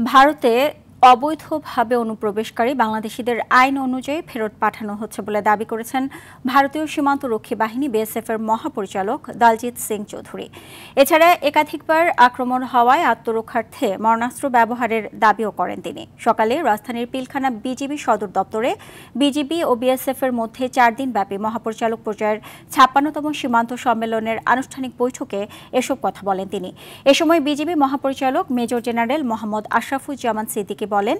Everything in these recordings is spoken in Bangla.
ভারতে অবৈধভাবে অনুপ্রবেশকারী বাংলাদেশিদের আইন অনুযায়ী ফেরত পাঠানো হচ্ছে বলে দাবি করেছেন ভারতীয় সীমান্ত রক্ষী বাহিনী বিএসএফের মহাপরিচালক দলজিৎ সিং চৌধুরী। এছাড়া একাধিকবার আক্রমণ হওয়ায় আত্মরক্ষার্থে মরণাস্ত্র ব্যবহারের দাবিও করেন তিনি। সকালে রাজধানীর পিলখানা বিজিবি সদর দপ্তরে বিজিবি ও বিএসএফের মধ্যে 4 দিনব্যাপী মহাপরিচালক পর্যায়ের 56তম সীমান্ত সম্মেলনের আনুষ্ঠানিক বৈঠকে এসব কথা বলেন তিনি। এ সময় বিজিবি মহাপরিচালক মেজর জেনারেল মোহাম্মদ আশরাফুজ্জামান সিদ্দিকী বলেন,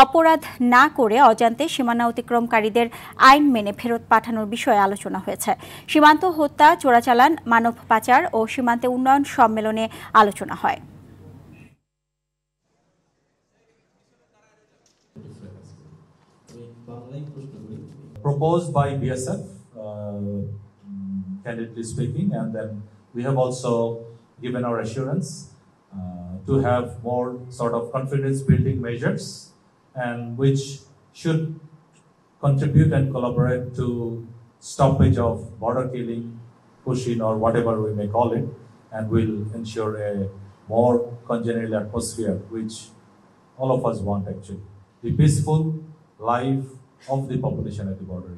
অপরাধ না করে অজান্তে সীমানা অতিক্রমকারীদের আইন মেনে ফেরত পাঠানোর বিষয়ে আলোচনা হয়েছে। সীমান্ত হত্যা, চোরাচালান, মানব পাচার ও সীমান্তে উন্নয়ন সম্মেলনে আলোচনা হয়। Proposed by BSF, candidly speaking, and then we have also given our assurance to have more sort of confidence building measures, and which should contribute and collaborate to stoppage of border killing, pushing, or whatever we may call it, and will ensure a more congenial atmosphere, which all of us want actually. The peaceful life of the population at the border.